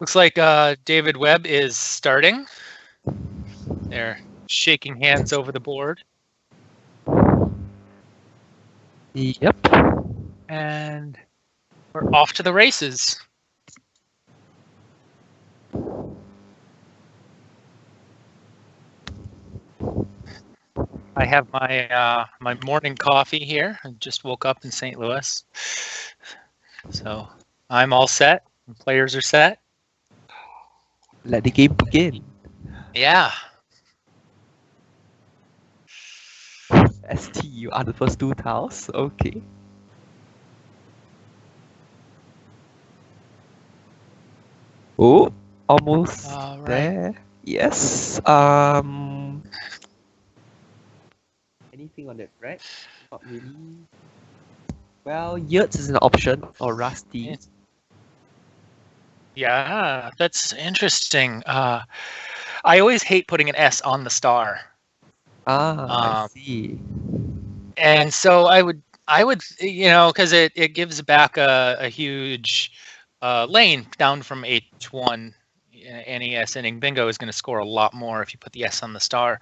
Looks like David Webb is starting. They're shaking hands over the board. Yep. And we're off to the races. I have my my morning coffee here. I just woke up in St. Louis. So I'm all set. The players are set. Let the game begin. Yeah. ST, you are the first 2 tiles. Okay. Oh, almost All right. there. Yes. Anything on that, right? Not really. Well, Yurts is an option, or Rusty. Yeah, that's interesting. I always hate putting an S on the star. I see. And so I would, because it gives back a huge lane down from H1. Any S inning bingo is going to score a lot more if you put the S on the star.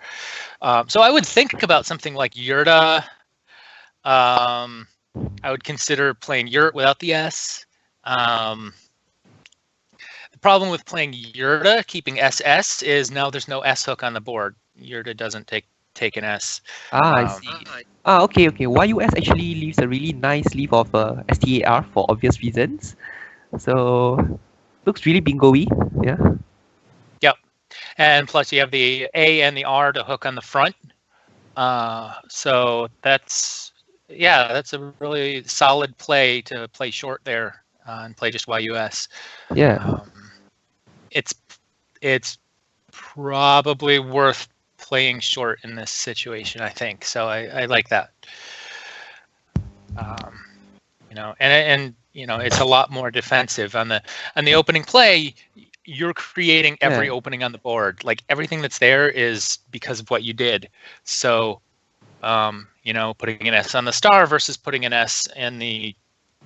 So I would think about something like Yurta. I would consider playing Yurt without the S. The problem with playing Yurta, keeping SS, is now there's no S hook on the board. Yurta doesn't take an S. I see. Okay. YUS actually leaves a really nice leaf of STAR for obvious reasons. So, looks really bingo-y. Yeah. Yep. And plus you have the A and the R to hook on the front. So that's a really solid play to play short there and play just YUS. Yeah. It's probably worth playing short in this situation, I think. So I like that. And it's a lot more defensive on the opening play. You're creating every opening on the board. Like everything that's there is because of what you did. So, putting an S on the star versus putting an S in the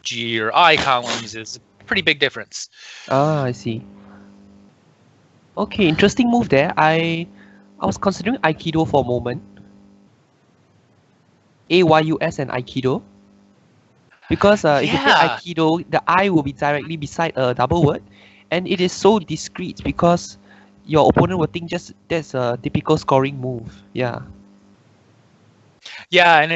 G or I columns is a pretty big difference. I see. Okay, interesting move there. I was considering Aikido for a moment. AYUS and Aikido. Because if you play Aikido, the I will be directly beside a double word, and it is so discreet because your opponent will think just that's a typical scoring move. Yeah. Yeah, and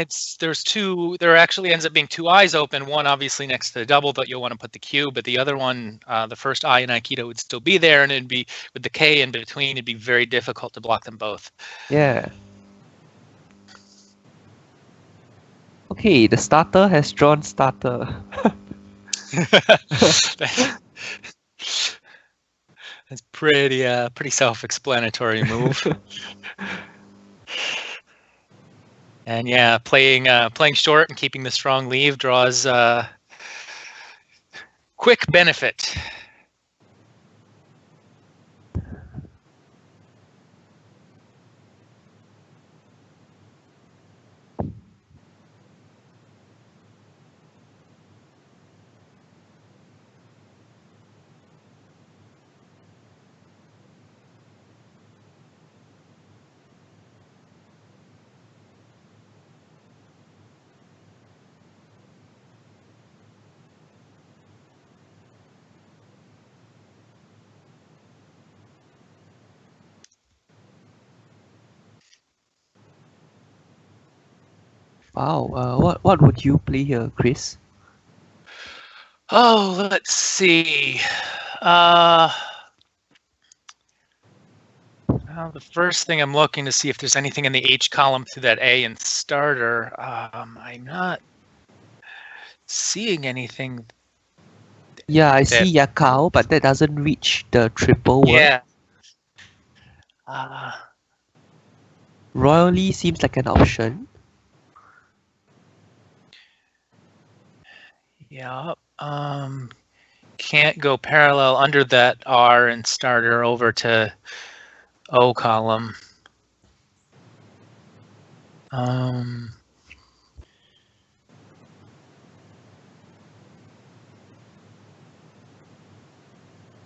there actually ends up being 2 I's open, one obviously next to the double, but you'll want to put the Q, but the other one, the first I in Aikido would still be there, and it'd be, with the K in between, it'd be very difficult to block them both. Yeah. Okay, the starter has drawn starter. That's pretty self-explanatory move. And yeah, playing short and keeping the strong leave draws quick benefit. Wow. What would you play here, Chris? Oh, let's see. Well, the first thing I'm looking to see if there's anything in the H column through that A and starter. I'm not seeing anything. Yeah, I see Yakao, but that doesn't reach the triple word. Yeah. Royally seems like an option. Yeah. Can't go parallel under that R and starter over to O column.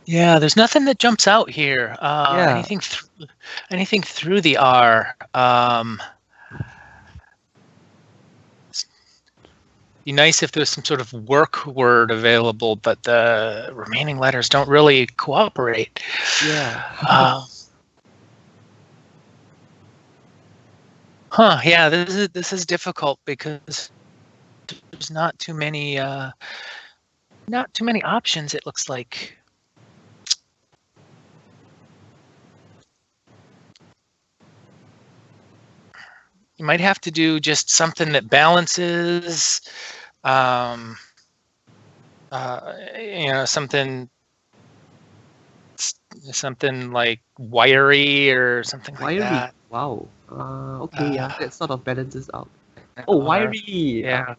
Yeah, there's nothing that jumps out here. Yeah. Anything through the R. Be nice if there's some sort of work word available, but the remaining letters don't really cooperate. Yeah. Yeah, this is difficult because there's not too many options, it looks like. You might have to do just something that balances, something like wiry or something like Wiry. that. Wow. Okay, yeah, that sort of balances out. Oh, wiry. Yeah.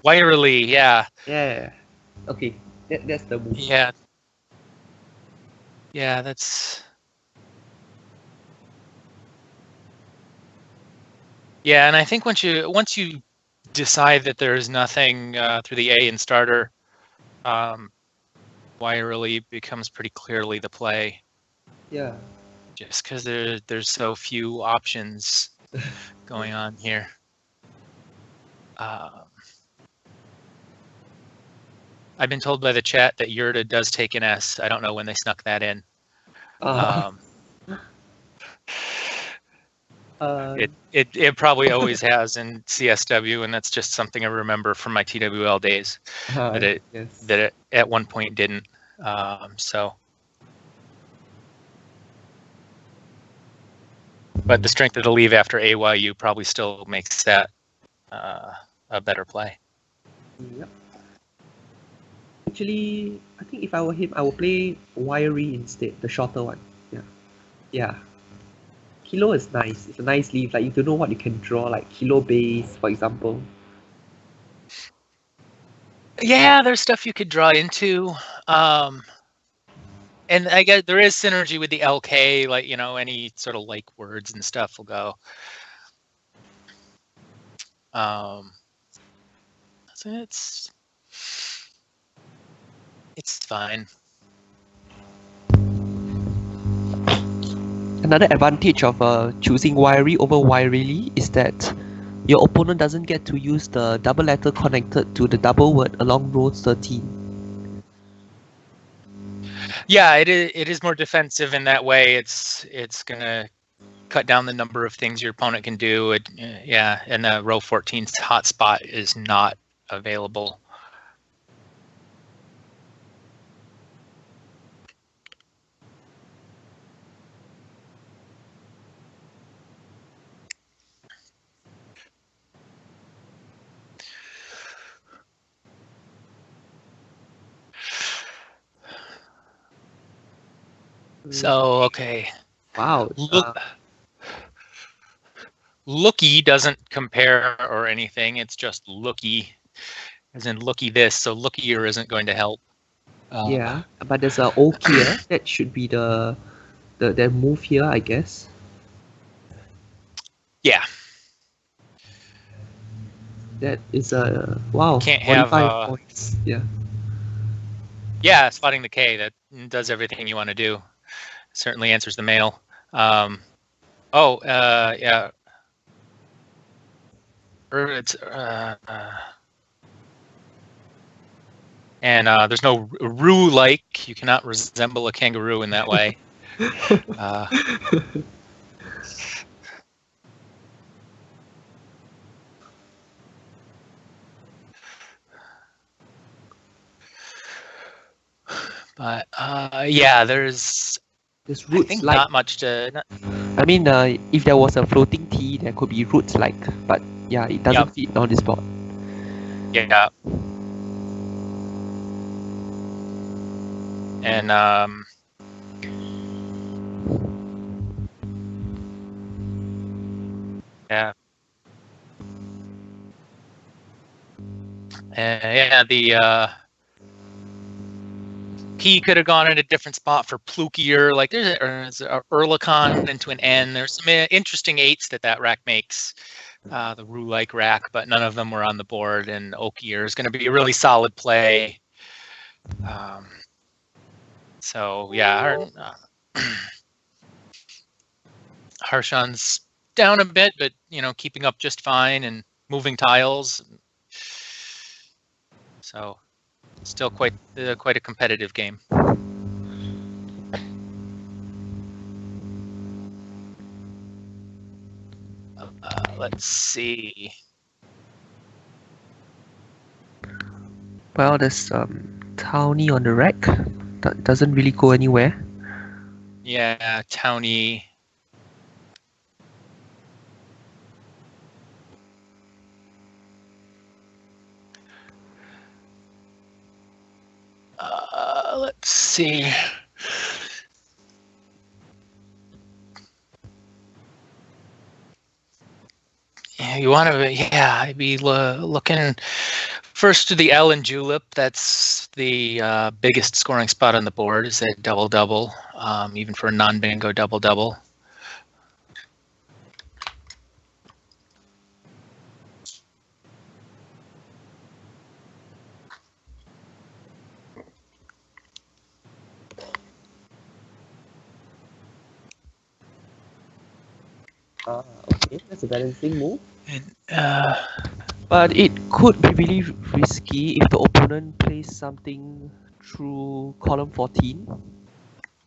Wirily, yeah. Yeah. Okay, that's the move. Yeah. Yeah, that's. Yeah, and I think once you decide that there is nothing through the A in starter, wirily becomes pretty clearly the play. Yeah. Just because there's so few options going on here. I've been told by the chat that Yurta does take an S. I don't know when they snuck that in. It probably always has in CSW, and that's just something I remember from my TWL days. That it at one point didn't. But the strength of the leave after AYU probably still makes that a better play. Yep. Actually, I think if I were him, I would play wiry instead, the shorter one. Yeah. Yeah. Kilo is nice. It's a nice leaf. Like, you don't know what you can draw, like kilo base, for example. Yeah, there's stuff you could draw into. And I guess there is synergy with the LK, like, any sort of like words and stuff will go. So it's fine. Another advantage of choosing wiry over wirily is that your opponent doesn't get to use the double letter connected to the double word along row 13. Yeah, it is more defensive in that way. It's gonna cut down the number of things your opponent can do. And row 14's hotspot is not available. So, okay. Wow. Looky doesn't compare or anything. It's just looky, as in looky this. So lookier isn't going to help. Yeah, but there's a O here. That should be the move here, I guess. Yeah. That is a wow. Can't have 45 points. Yeah. Yeah, spotting the K, that does everything you want to do. Certainly answers the mail. Yeah. It's and there's no roo-like. You cannot resemble a kangaroo in that way. But yeah, there's roots, I think like, not much to. I mean, if there was a floating T, there could be roots like, but yeah, it doesn't fit on this board. Yeah. And yeah. Yeah, the P could have gone in a different spot for plukier. Like there's a Erlikon into an N. There's some interesting 8s that rack makes, the Rue-like rack, but none of them were on the board. And Okier is going to be a really solid play. So yeah, Harshan's down a bit, but keeping up just fine and moving tiles. So still quite a competitive game. Let's see. Well, there's Townie on the rack. That doesn't really go anywhere. Yeah, Townie. Let's see. Yeah, you want to, I'd be looking first to the L and Julep. That's the biggest scoring spot on the board. Is a double-double, even for a non-bingo double-double. Okay, that's a balancing move. And, But it could be really risky if the opponent plays something through column 14.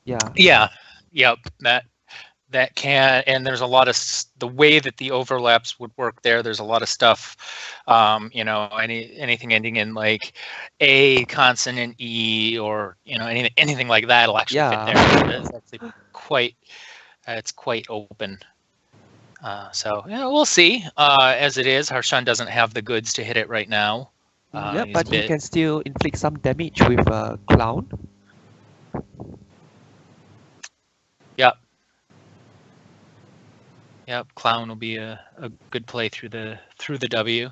Yeah. yeah, yep, that can, and there's a lot of the way that the overlaps would work there. There's a lot of stuff, anything ending in like A consonant E or anything like that will actually fit there. It's actually quite open. So we'll see. As it is, Harshan doesn't have the goods to hit it right now. Yeah, but he can still inflict some damage with Clown. Yep. Yep. Clown will be a good play through the W.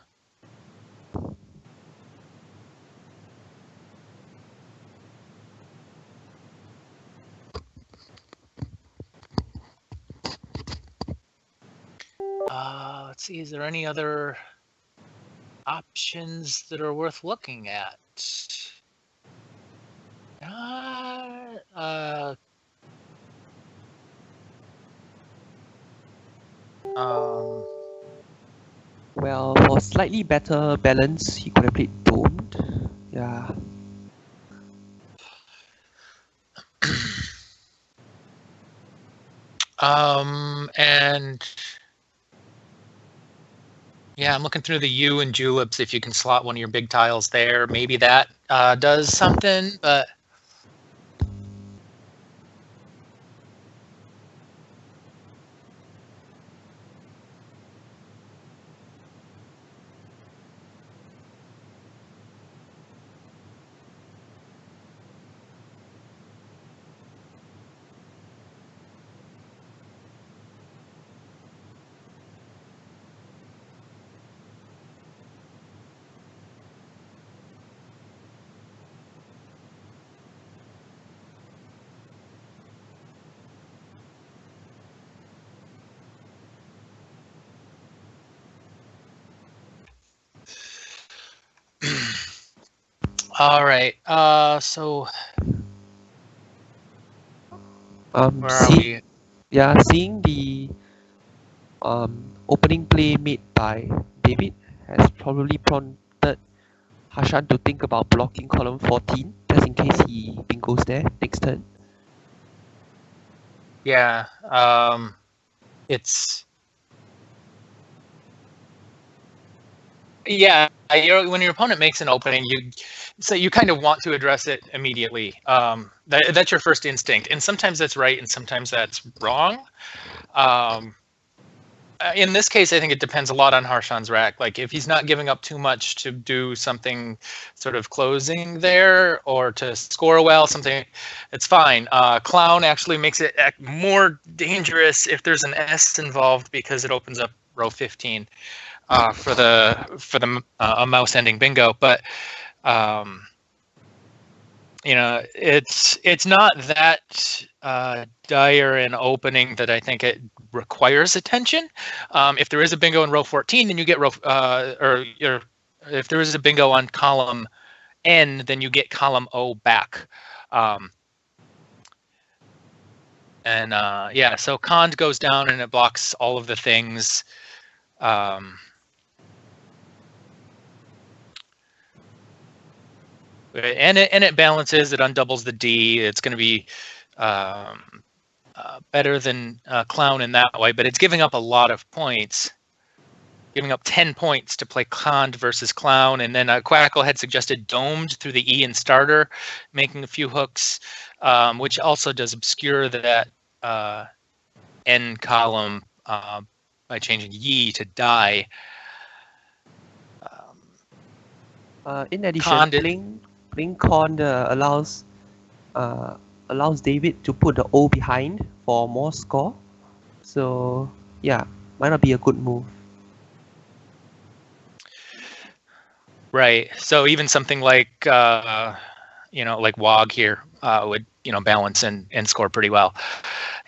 Let's see. Is there any other options that are worth looking at? Well, for slightly better balance, he could have played Domed. Yeah. And yeah, I'm looking through the U and Juleps. If you can slot one of your big tiles there, maybe that does something, but all right. So where are we? Yeah, seeing the opening play made by David has probably prompted Harshan to think about blocking column 14, just in case he bingos there next turn. Yeah. It's yeah. When your opponent makes an opening, you kind of want to address it immediately. That's your first instinct, and sometimes that's right, and sometimes that's wrong. In this case, I think it depends a lot on Harshan's rack. Like if he's not giving up too much to do something sort of closing there or to score well, something, it's fine. Clown actually makes it more dangerous if there's an S involved because it opens up row 15 for the a mouse ending bingo. But it's not that dire an opening that I think it requires attention. If there is a bingo in row 14, then you get if there is a bingo on column N, then you get column O back. And yeah, so Khand goes down and it blocks all of the things. And it balances. It undoubles the D. It's going to be better than Clown in that way, but it's giving up a lot of points. Giving up 10 points to play Khand versus Clown, and then Quackle had suggested Domed through the E in starter, making a few hooks, which also does obscure that N column by changing Yi to die. In addition, playing Khand allows David to put the O behind for more score. So yeah, might not be a good move. Right. So even something like like Wog here would balance and score pretty well.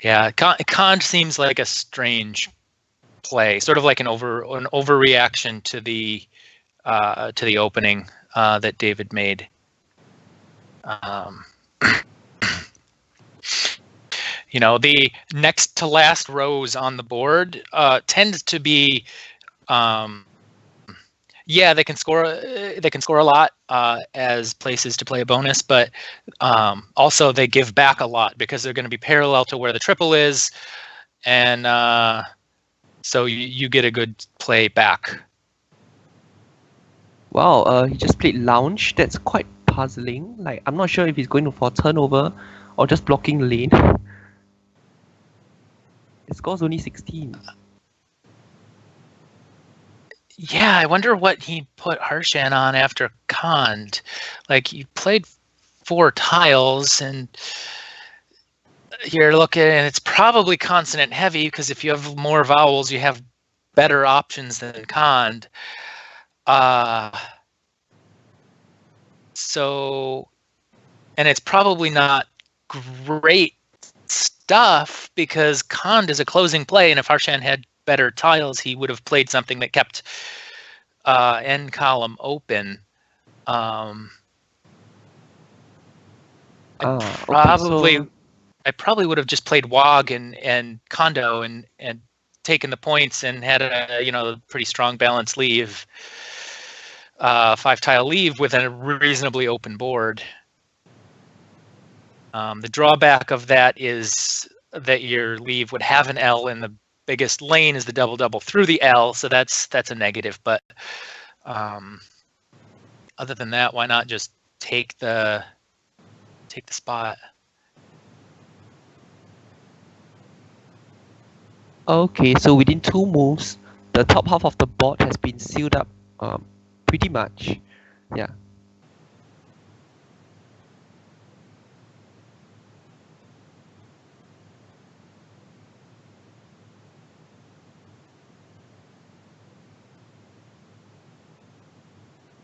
Yeah, Khand seems like a strange play, sort of like an overreaction to the opening that David made. The next to last rows on the board tend to be they can score a lot as places to play a bonus, but also they give back a lot because they're going to be parallel to where the triple is, and so you get a good play back. Wow, he just played Lounge. That's quite puzzling. Like, I'm not sure if he's going for turnover or just blocking lane. His score's only 16. Yeah, I wonder what he put Harshan on after Khand. Like, he played 4 tiles, and you're looking, and it's probably consonant heavy, because if you have more vowels, you have better options than Khand. So, and it's probably not great stuff, because Khand is a closing play, and if Harshan had better tiles, he would have played something that kept N column open. I probably would have just played Wog and Kondo and taken the points and had a pretty strong balanced leave, 5-tile leave with a reasonably open board. The drawback of that is that your leave would have an L, and the biggest lane is the double through the L, so that's a negative. But other than that, why not just take the spot? Okay, so within 2 moves, the top half of the board has been sealed up pretty much. Yeah.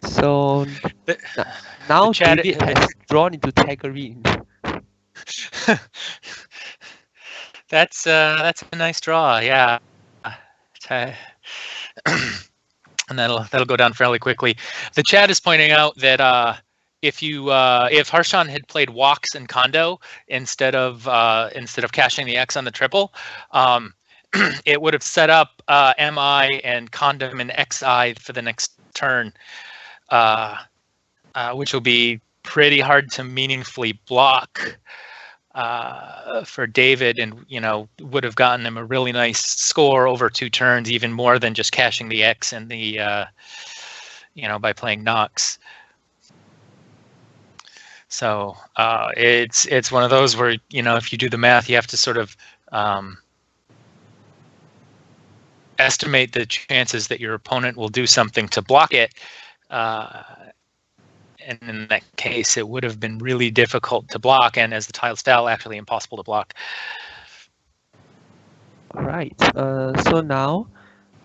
So now David has drawn into Tagarine. That's a nice draw, yeah. And that'll go down fairly quickly. The chat is pointing out that if Harshan had played Walks and Kondo instead of cashing the X on the triple, it would have set up MI and Condom and XI for the next turn, which will be pretty hard to meaningfully block for David, and would have gotten him a really nice score over 2 turns, even more than just cashing the X and the by playing Nox. So it's one of those where if you do the math, you have to sort of estimate the chances that your opponent will do something to block it. And in that case, it would have been really difficult to block, and as the tiles fell, actually impossible to block. Alright, so now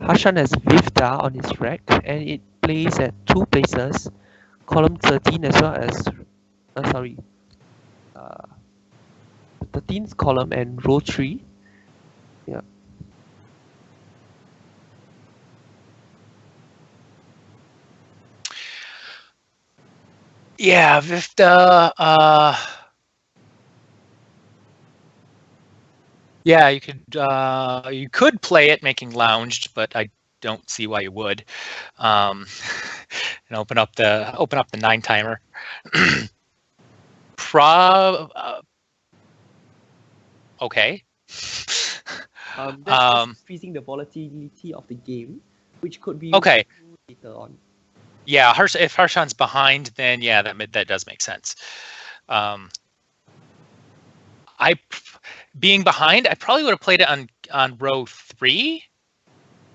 Harshan has Vivda on his rack, and it plays at 2 places, column 13 as well as, the 13th column and row 3. Yeah. Yeah, Vivda. Yeah, you could play it making lounged, but I don't see why you would. And open up the 9 timer. Okay. That's just increasing the volatility of the game, which could be Okay. later on. Yeah, if Harshan's behind, then yeah, that does make sense. Being behind, I probably would have played it on row 3.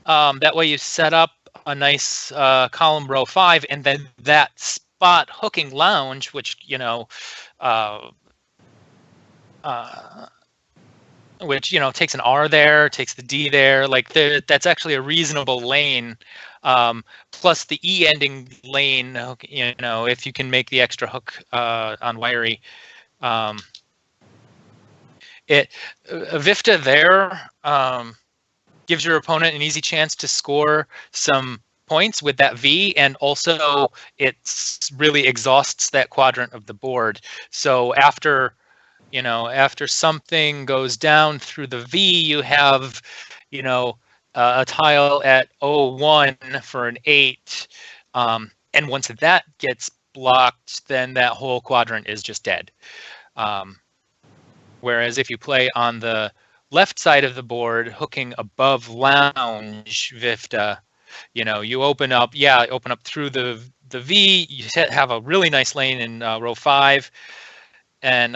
That way you set up a nice column row 5, and then that spot hooking lounge, which takes an R there, takes the D there. Like that's actually a reasonable lane. Plus the E ending lane, if you can make the extra hook on wiry. Vifta there gives your opponent an easy chance to score some points with that V, and also it really exhausts that quadrant of the board. So after something goes down through the V, you have a tile at 01 for an 8, and once that gets blocked, then that whole quadrant is just dead. Whereas if you play on the left side of the board, hooking above lounge Vifta, you open up through the V. You have a really nice lane in row 5, and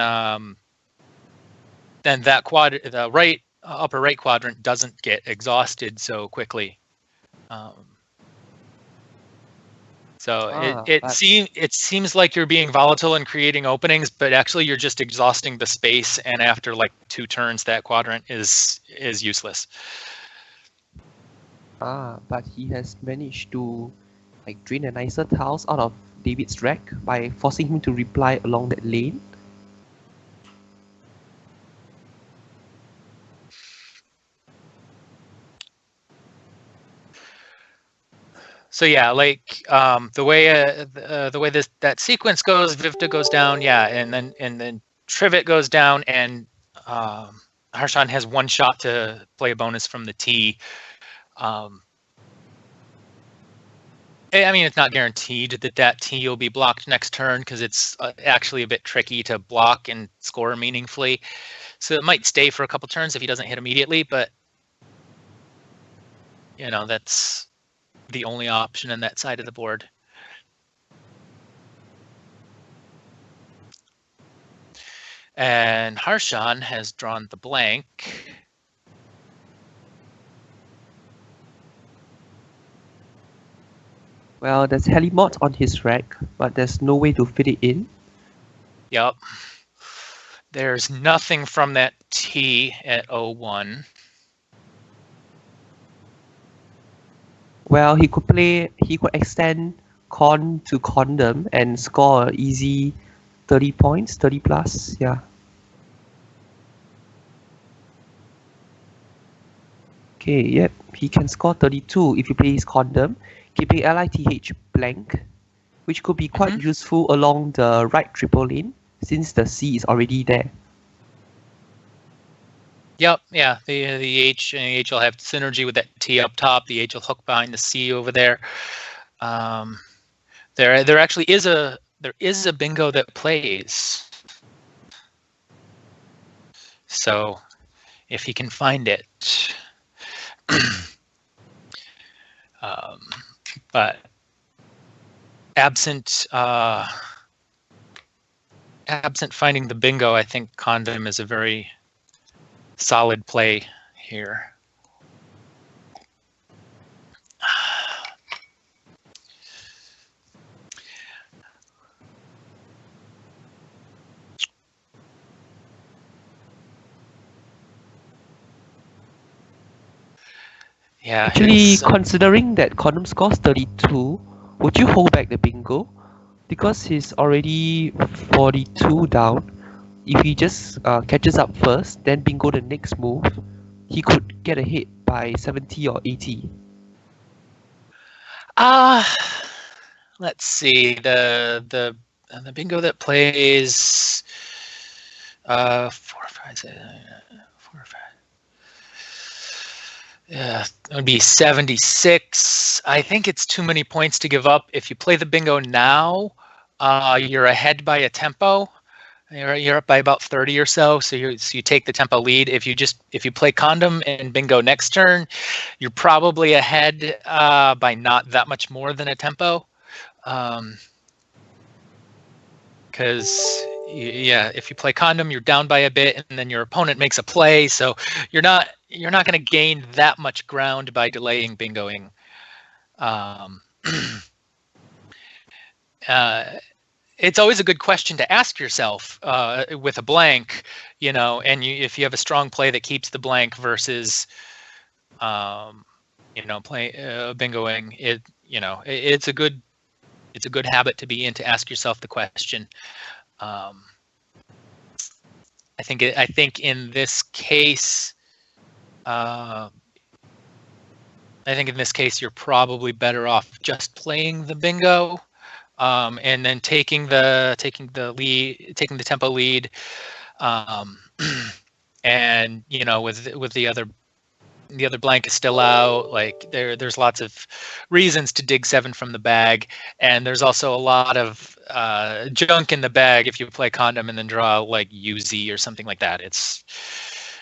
then that the upper right quadrant doesn't get exhausted so quickly. It seems like you're being volatile and creating openings, but actually you're just exhausting the space, and after like 2 turns, that quadrant is useless. But he has managed to drain the nicer tiles out of David's rack by forcing him to reply along that lane. So yeah, like the way that sequence goes, Vifta goes down, yeah, and then Trivet goes down, and Harshan has 1 shot to play a bonus from the T. I mean, it's not guaranteed that T will be blocked next turn, because it's actually a bit tricky to block and score meaningfully. So it might stay for a couple turns if he doesn't hit immediately, but that's the only option in that side of the board. And Harshan has drawn the blank. Well, there's Helimod on his rack, but there's no way to fit it in. Yep. There's nothing from that T at 01. Well, he could extend Con to Condom and score an easy 30 points, 30 plus, yeah. Okay, yep, he can score 32 if he plays Condom, keeping LITH blank, which could be quite useful along the right triple lane, since the C is already there. Yep, yeah, the H will have synergy with that T up top. The H will hook behind the C over there. There actually is a bingo that plays. So if he can find it. But absent finding the bingo, I think Condom is a very solid play here. Yeah. Actually, considering that Condom scores 32, would you hold back the bingo? Because he's already 42 down. If he just catches up first, then bingo the next move, he could get ahead by 70 or 80. Let's see, the bingo that plays 4, 5, 6, 4, 5. it would be 76. I think it's too many points to give up. If you play the bingo now, you're ahead by a tempo. You're up by about 30 or so. So you take the tempo lead. If you play condom and bingo next turn, you're probably ahead by not that much more than a tempo. Because if you play condom, you're down by a bit, and then your opponent makes a play. So you're not going to gain that much ground by delaying bingoing. It's always a good question to ask yourself with a blank, and if you have a strong play that keeps the blank versus, bingoing. It's a good habit to be in, to ask yourself the question. I think in this case, you're probably better off just playing the bingo, and then taking the tempo lead, and with the other blank is still out. Like there's lots of reasons to dig 7 from the bag, and there's also a lot of junk in the bag if you play condom and then draw like UZ or something like that. It's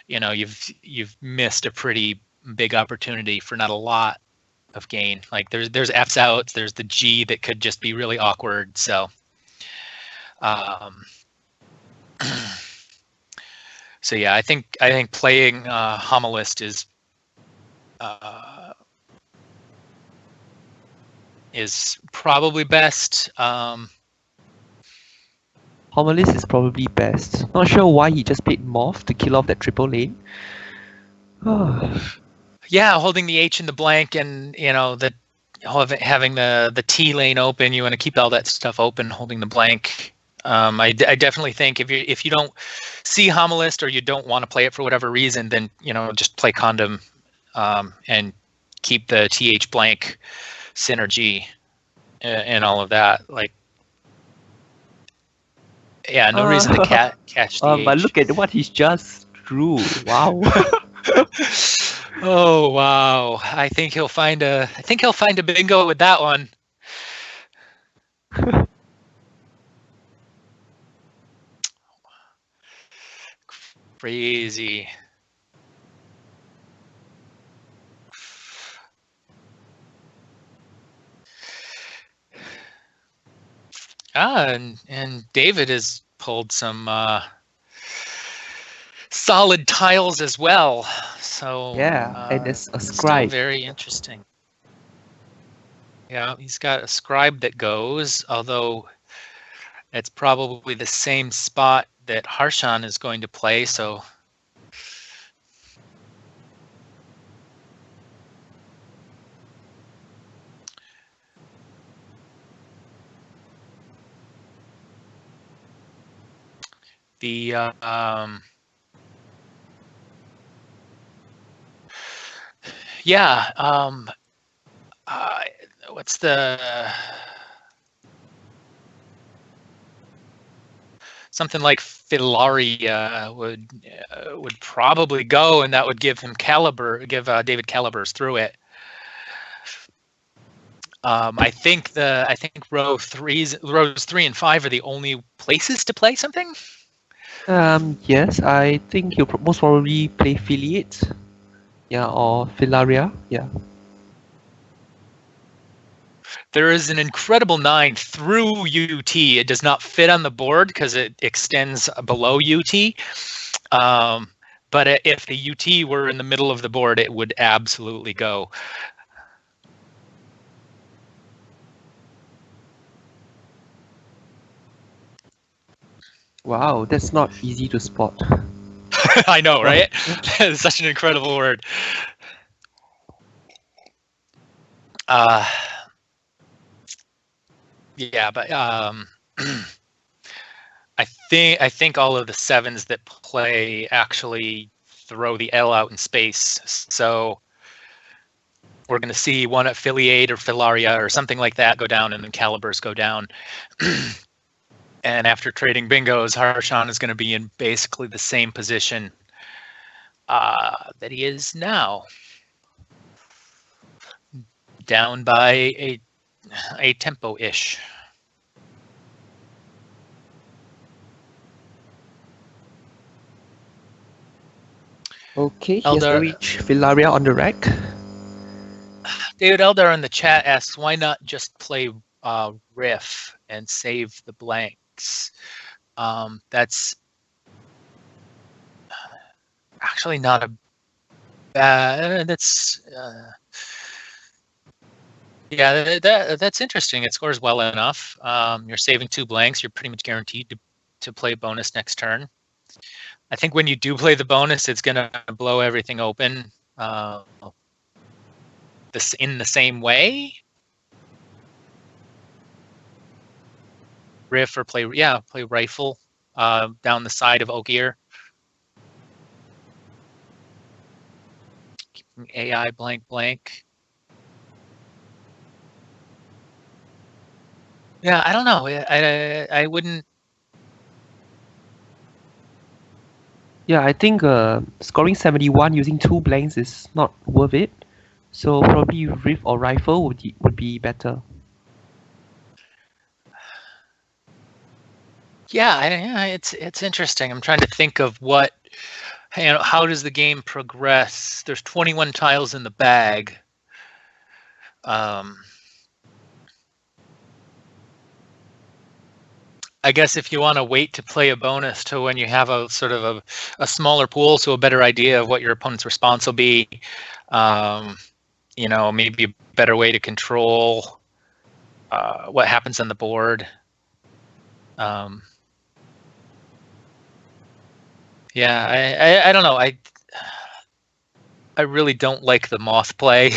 you've missed a pretty big opportunity for not a lot of gain. Like there's F's outs, there's the G that could just be really awkward. So so yeah, I think playing homilist is probably best. Homilist is probably best. Not sure why he just played Morph to kill off that triple lane. Yeah, holding the H in the blank, and having the T lane open, you want to keep all that stuff open, holding the blank. I definitely think if you don't see homilist, or you don't want to play it for whatever reason, then just play condom, and keep the TH blank synergy and all of that. Like, yeah, no reason to catch the H. But look at what he's just drew. Wow. Oh wow! I think he'll find a bingo with that one. Crazy. And David has pulled some solid tiles as well. So yeah, and it's a still scribe. very interesting. Yeah, he's got a scribe that goes, although it's probably the same spot that Harshan is going to play. So the what's the something like Filaria would probably go, and that would give him David Calibers through it. I think rows 3 and 5 are the only places to play something. Yes, I think he'll most probably play Affiliate. Yeah, or Filaria. Yeah. There is an incredible 9 through UT. It does not fit on the board because it extends below UT. But if the UT were in the middle of the board, it would absolutely go. Wow, that's not easy to spot. I know, right? It's such an incredible word. Yeah, but I think all of the 7s that play actually throw the L out in space. So we're going to see one Affiliate or Filaria or something like that go down, and then Calibers go down. And after trading bingos, Harshan is going to be in basically the same position that he is now. down by a tempo-ish. Okay, he has to reach Villarreal on the rack. David Eldar in the chat asks, why not just play Riff and save the blanks? That's actually not a bad. That's yeah, that's interesting. It scores well enough. You're saving 2 blanks. You're pretty much guaranteed to play bonus next turn. I think when you do play the bonus, it's gonna blow everything open. This in the same way. Riff or play rifle down the side of Ogier. Keeping AI blank. Yeah, I don't know. I wouldn't. Yeah, I think scoring 71 using 2 blanks is not worth it. So probably Riff or Rifle would be better. Yeah, it's interesting. I'm trying to think of what, how does the game progress? There's 21 tiles in the bag. I guess if you want to wait to play a bonus to when you have a sort of a smaller pool, so a better idea of what your opponent's response will be, maybe a better way to control what happens on the board. Yeah, I don't know. I really don't like the moth play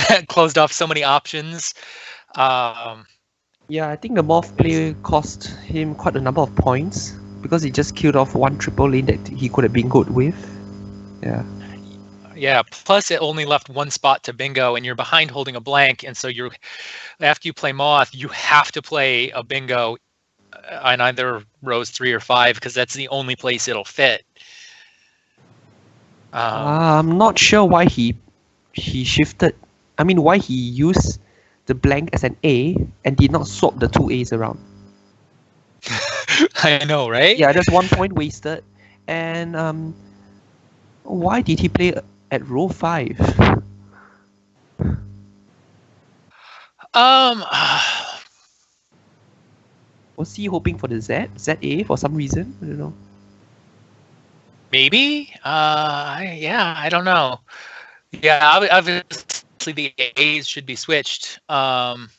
that closed off so many options. Yeah, I think the moth play cost him quite a number of points because he just killed off 1 triple lane that he could have been good with. Yeah. Yeah, plus it only left 1 spot to bingo, and you're behind holding a blank, and so after you play moth, you have to play a bingo on either rows 3 or 5 because that's the only place it'll fit. I'm not sure why he shifted. I mean, why he used the blank as an A and did not swap the 2 A's around. I know, right? Yeah, that's 1 point wasted. And why did he play at row 5? Was he hoping for the ZA for some reason? I don't know. Maybe. I don't know. Yeah, obviously the A's should be switched. And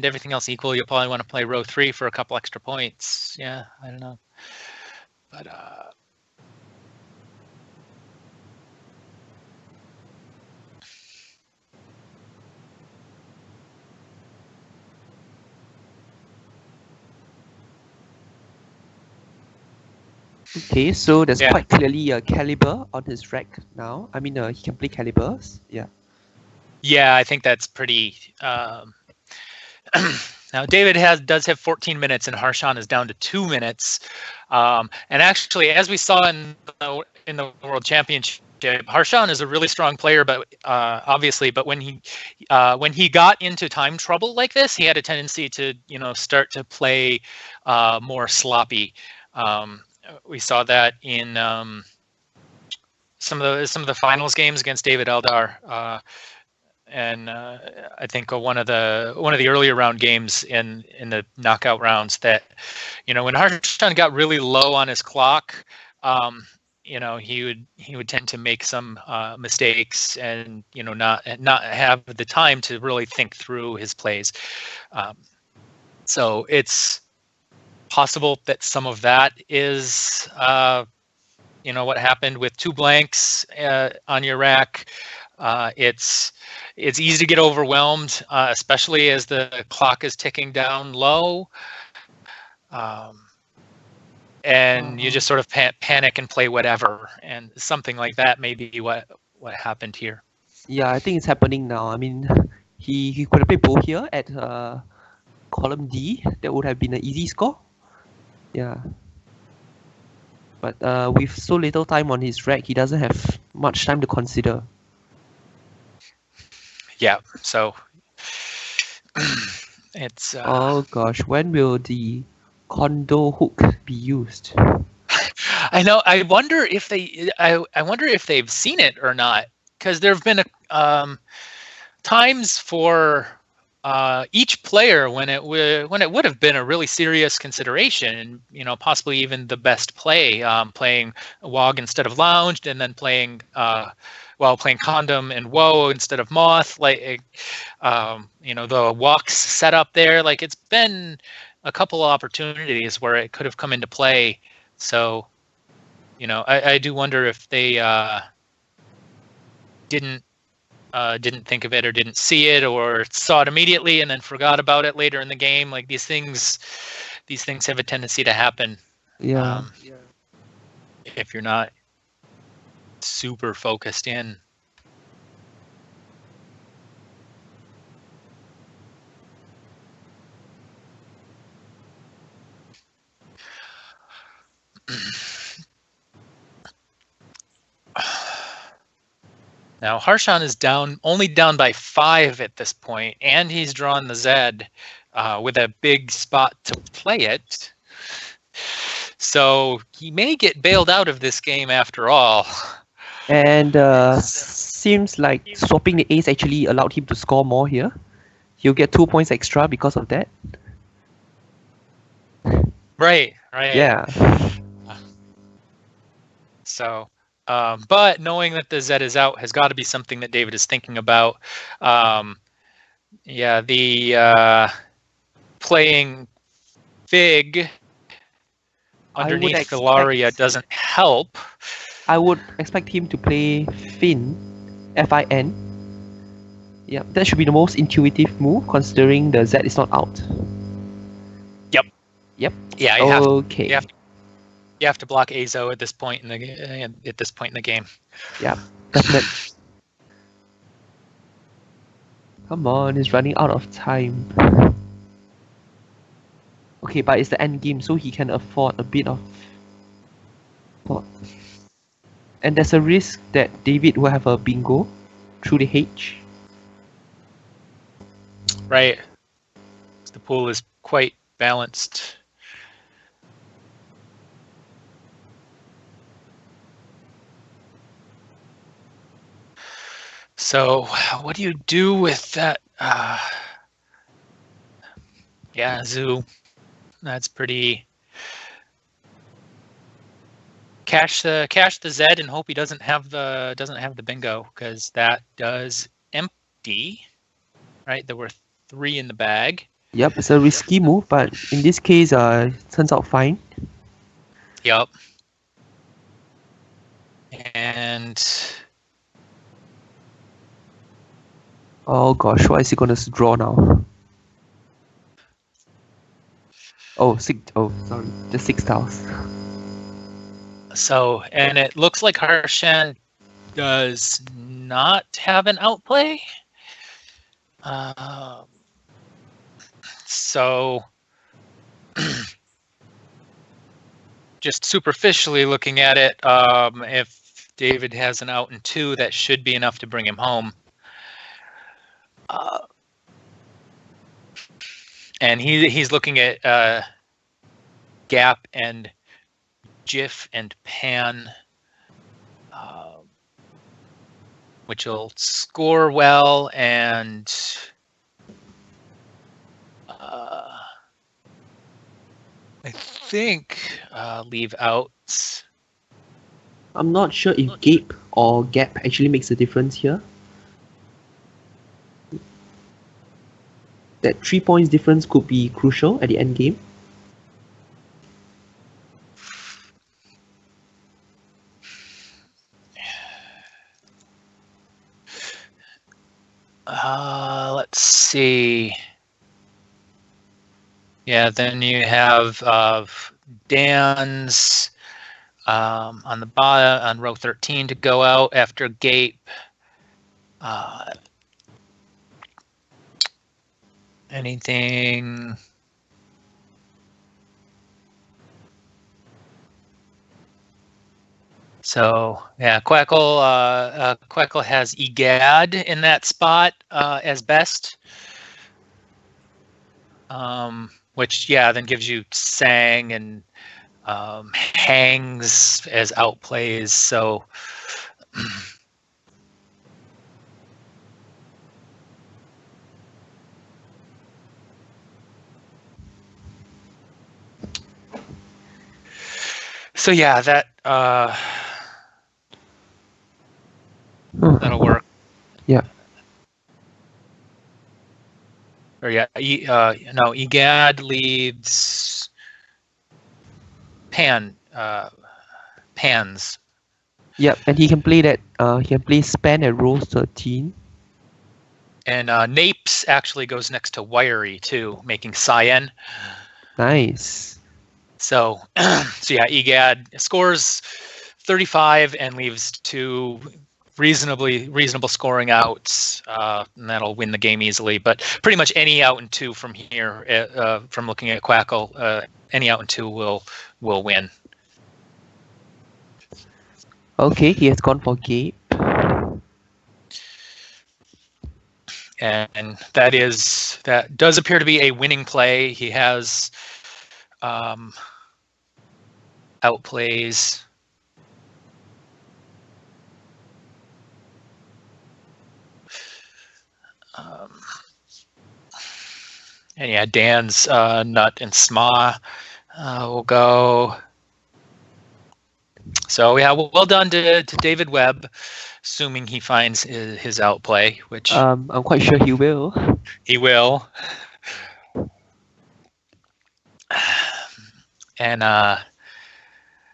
everything else equal, you'll probably want to play row 3 for a couple extra points. Yeah, I don't know. But okay, so there's quite clearly a caliber on his rack now. I mean, he can play calibers. Yeah. Yeah, I think that's pretty. Now David does have 14 minutes, and Harshan is down to 2 minutes. And actually, as we saw in the World Championship, Harshan is a really strong player, but obviously, but when he got into time trouble like this, he had a tendency to start to play more sloppy. We saw that in some of the finals games against David Eldar. And I think one of the earlier round games in the knockout rounds that, when Harshan got really low on his clock, he would tend to make some mistakes and not have the time to really think through his plays. So it's possible that some of that is what happened with 2 blanks on your rack. It's easy to get overwhelmed, especially as the clock is ticking down low, and you just sort of panic and play whatever, and something like that may be what happened here. Yeah, I think it's happening now. I mean, he could have played Bo here at column D. That would have been an easy score. Yeah. But with so little time on his rack, he doesn't have much time to consider. Yeah. So it's. Oh gosh, when will the condo hook be used? I know. I wonder if they. I wonder if they've seen it or not, because there have been times for each player when it would have been a really serious consideration, and possibly even the best play, playing Wog instead of Lounged, and then playing playing Condom and Woe instead of Moth, like the walks set up there. Like, it's been a couple of opportunities where it could have come into play. So I do wonder if they didn't think of it, or didn't see it, or saw it immediately and then forgot about it later in the game. Like, these things have a tendency to happen. Yeah. If you're not super focused in. Now Harshan is only down by 5 at this point, and he's drawn the Zed with a big spot to play it. So he may get bailed out of this game after all. And seems like swapping the ace actually allowed him to score more here. He'll get 2 points extra because of that. Right. Yeah. So, but knowing that the Zed is out has got to be something that David is thinking about. The playing Fig underneath Filaria doesn't help. I would expect him to play Fin, Fin. Yeah, that should be the most intuitive move considering the Z is not out. Yep. Yep. Yeah. Okay. You have to block Azo at this point in the game. Yeah, definitely. Come on, he's running out of time. Okay, but it's the end game, so he can afford a bit of thought. And there's a risk that David will have a bingo through the H. Right. The pool is quite balanced. So what do you do with that? Zoo. That's pretty. Cash the Zed and hope he doesn't have the bingo, because that does empty. Right, there were 3 in the bag. Yep, it's a risky move, but in this case, turns out fine. Yep. And oh gosh, what is he gonna draw now? Oh, sorry, just 6 tiles. so, and it looks like Harshan does not have an outplay. So just superficially looking at it, if David has an out and 2, that should be enough to bring him home. And he's looking at Gap and Jiff and Pan, which will score well, and I think leave outs. I'm not sure if Gape or Gap actually makes a difference here. That 3 points difference could be crucial at the end game. Let's see. Yeah, then you have Dan's on the bottom on row 13 to go out after Gape. Anything? So yeah, Quackle has Egad in that spot as best, which then gives you Sang and Hangs as outplays. So yeah, that that'll work. Yeah. Or Egad leads Pans. Yep, and he can play that. He can play Span at row 13. And Napes actually goes next to Wiry too, making Cyan. Nice. So, Egad scores 35 and leaves 2 reasonable scoring outs, and that'll win the game easily. But pretty much any out and 2 from here, from looking at Quackle, any out and 2 will win. Okay, he has gone for Gabe. And that does appear to be a winning play. He has outplays. And Dan's Nut and Sma will go. So well done to David Webb, assuming he finds his outplay, which I'm quite sure he will. He will. And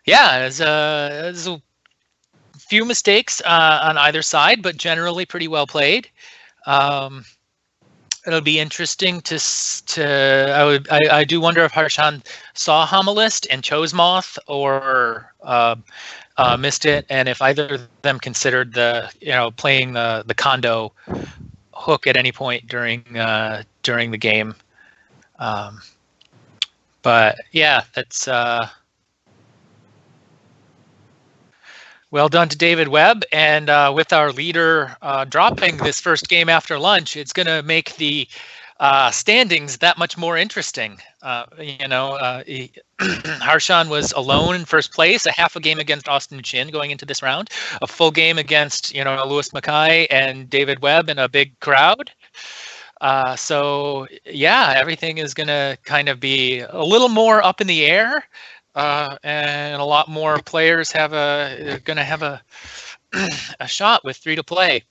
there's a few mistakes on either side, but generally pretty well played. It'll be interesting I do wonder if Harshan saw Homilist and chose Moth, or missed it, and if either of them considered playing the Kondo hook at any point during the game. But yeah, that's well done to David Webb, and with our leader dropping this first game after lunch, it's going to make the standings that much more interesting. Harshan was alone in first place, a half a game against Austin Chin going into this round, a full game against Lewis Mackay and David Webb in a big crowd. So yeah, everything is going to kind of be a little more up in the air. And a lot more players going to have a shot with 3 to play.